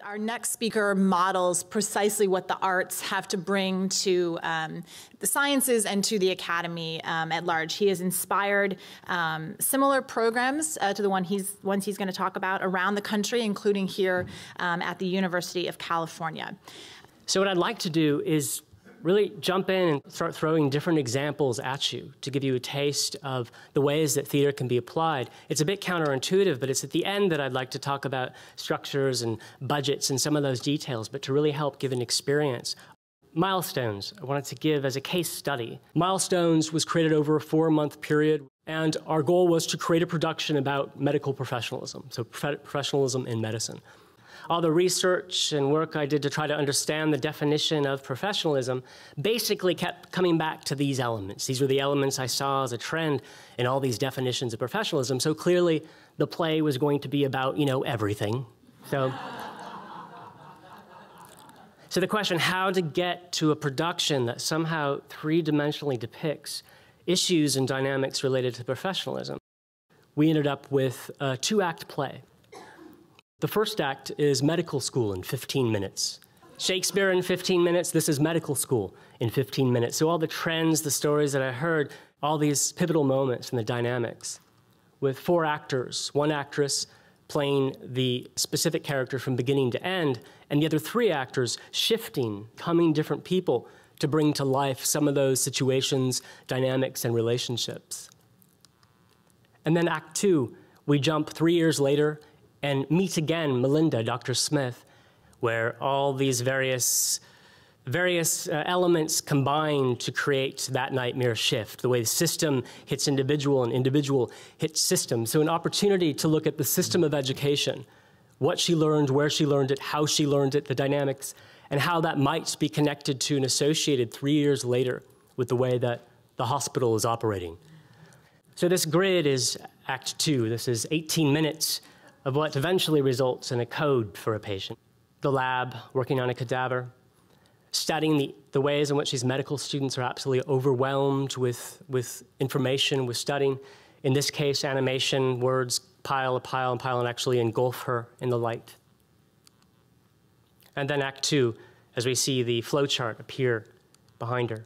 Our next speaker models precisely what the arts have to bring to the sciences and to the academy at large. He has inspired similar programs to the ones he's going to talk about around the country, including here at the University of California. So what I'd like to do is really jump in and start throwing different examples at you to give you a taste of the ways that theater can be applied. It's a bit counterintuitive, but it's at the end that I'd like to talk about structures and budgets and some of those details, but to really help give an experience. Milestones, I wanted to give as a case study. Milestones was created over a 4-month period, and our goal was to create a production about medical professionalism, so professionalism in medicine. All the research and work I did to try to understand the definition of professionalism basically kept coming back to these elements. These were the elements I saw as a trend in all these definitions of professionalism. So clearly, the play was going to be about, everything. So the question, how to get to a production that somehow three-dimensionally depicts issues and dynamics related to professionalism. We ended up with a 2-act play. The first act is medical school in 15 minutes. Shakespeare in 15 minutes, this is medical school in 15 minutes. So all the trends, the stories that I heard, all these pivotal moments and the dynamics. With 4 actors, 1 actress playing the specific character from beginning to end, and the other 3 actors shifting, coming different people to bring to life some of those situations, dynamics, and relationships. And then Act 2, we jump 3 years later and meet again Melinda, Dr. Smith, where all these various elements combine to create that nightmare shift, the way the system hits individual and individual hits system. So an opportunity to look at the system of education, what she learned, where she learned it, how she learned it, the dynamics, and how that might be connected to and associated 3 years later with the way that the hospital is operating. So this grid is Act 2. This is 18 minutes of what eventually results in a code for a patient. The lab, working on a cadaver, studying the ways in which these medical students are absolutely overwhelmed with information, with studying. In this case, animation, words pile and actually engulf her in the light. And then Act 2, as we see the flowchart appear behind her.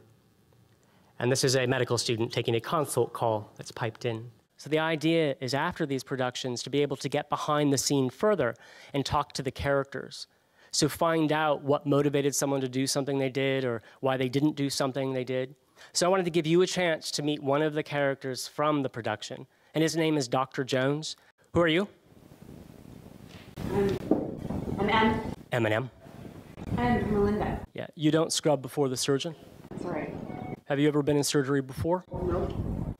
And this is a medical student taking a consult call that's piped in. So the idea is after these productions to be able to get behind the scene further and talk to the characters. So find out what motivated someone to do something they did or why they didn't do something they did. So I wanted to give you a chance to meet one of the characters from the production. And his name is Dr. Jones. Who are you? I'm M. M&M. And Melinda. Yeah, you don't scrub before the surgeon? That's right. Have you ever been in surgery before? No.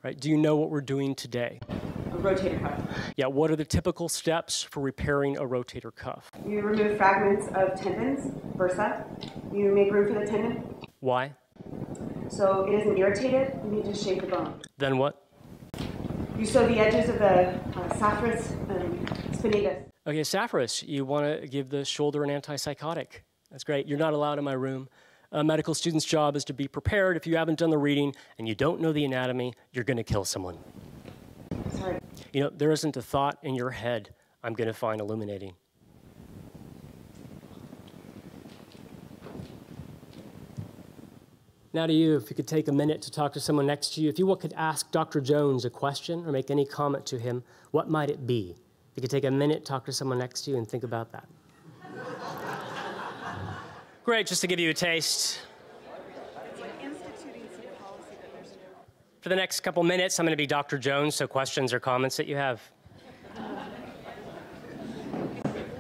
Right. Do you know what we're doing today? A rotator cuff. Yeah, what are the typical steps for repairing a rotator cuff? You remove fragments of tendons, Bursa. You make room for the tendon. Why? So it isn't irritated, you need to shape the bone. Then what? You sew the edges of the saphenous and spinatus. Okay, saphenous, you want to give the shoulder an antipsychotic. That's great. You're not allowed in my room. A medical student's job is to be prepared. If you haven't done the reading and you don't know the anatomy, you're going to kill someone. Sorry. There isn't a thought in your head I'm going to find illuminating. Now to you, if you could take a minute to talk to someone next to you, if you could ask Dr. Jones a question or make any comment to him, what might it be? If you could take a minute, talk to someone next to you and think about that. Great, just to give you a taste. For the next couple minutes, I'm going to be Dr. Jones, so questions or comments that you have.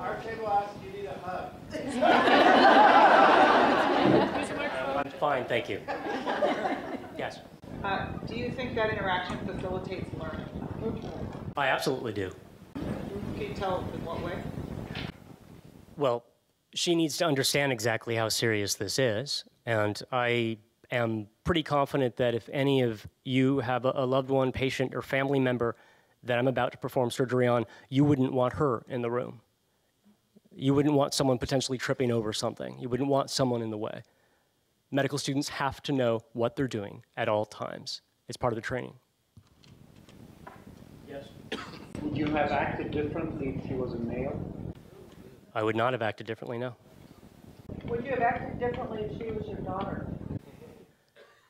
Our table asks you need a hug. I'm fine, thank you. Yes? Do you think that interaction facilitates learning? I absolutely do. Can you tell in what way? Well, she needs to understand exactly how serious this is, and I am pretty confident that if any of you have a loved one, patient, or family member that I'm about to perform surgery on, you wouldn't want her in the room. You wouldn't want someone potentially tripping over something. You wouldn't want someone in the way. Medical students have to know what they're doing at all times. It's part of the training. Yes? Would you have acted differently if he was a male? I would not have acted differently, no. Would you have acted differently if she was your daughter?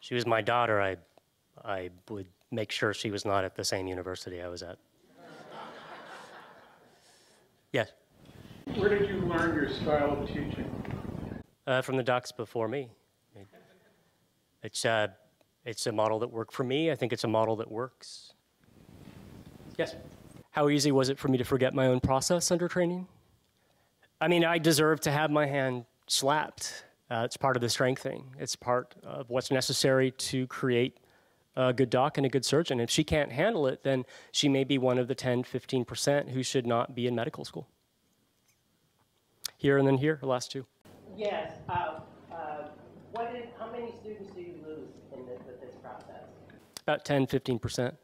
She was my daughter. I would make sure she was not at the same university I was at. Yes? Where did you learn your style of teaching? From the docs before me. It's a model that worked for me. I think it's a model that works. Yes? How easy was it for me to forget my own process under training? I mean, I deserve to have my hand slapped. It's part of the strengthening. It's part of what's necessary to create a good doc and a good surgeon. If she can't handle it, then she may be one of the 10, 15% who should not be in medical school. Here and then here, the last two. Yes. How many students do you lose with this process? About 10, 15%. And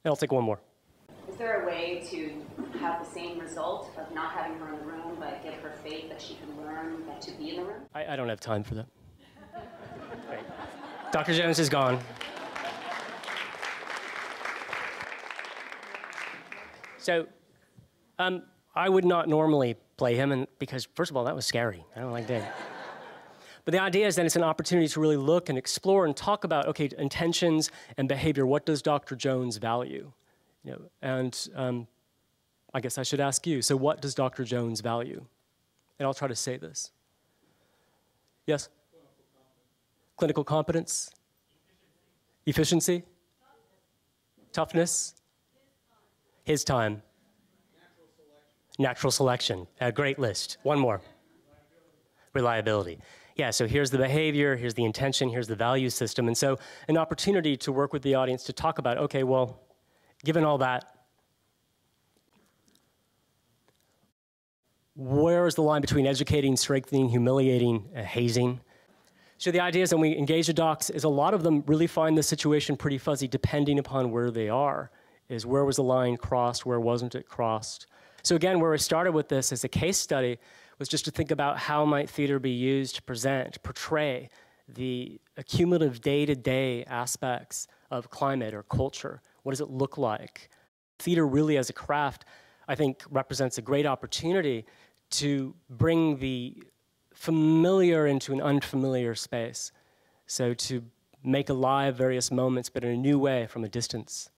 I'll take one more. Is there a way to have the same result of not having her in the room, but give her faith that she can learn to be in the room? I don't have time for that. Great. Dr. Jones is gone. So, I would not normally play him, because first of all, that was scary. I don't like that. But the idea is that it's an opportunity to really look and explore and talk about, okay, intentions and behavior. What does Dr. Jones value? You know, and I guess I should ask you, so what does Dr. Jones value? And I'll try to say this. Yes? Clinical competence? Efficiency? Toughness? His time. Natural selection. A great list. One more. Reliability. Yeah, so here's the behavior, here's the intention, here's the value system. And so an opportunity to work with the audience to talk about, okay, well, given all that, where is the line between educating, strengthening, humiliating, hazing? So the idea is when we engage the docs is a lot of them really find the situation pretty fuzzy depending upon where they are, is where was the line crossed, where wasn't it crossed? So again, where I started with this as a case study was just to think about how might theater be used to present, portray the accumulative day-to-day aspects of climate or culture. What does it look like? Theater really as a craft, I think, represents a great opportunity to bring the familiar into an unfamiliar space. So to make alive various moments, but in a new way from a distance.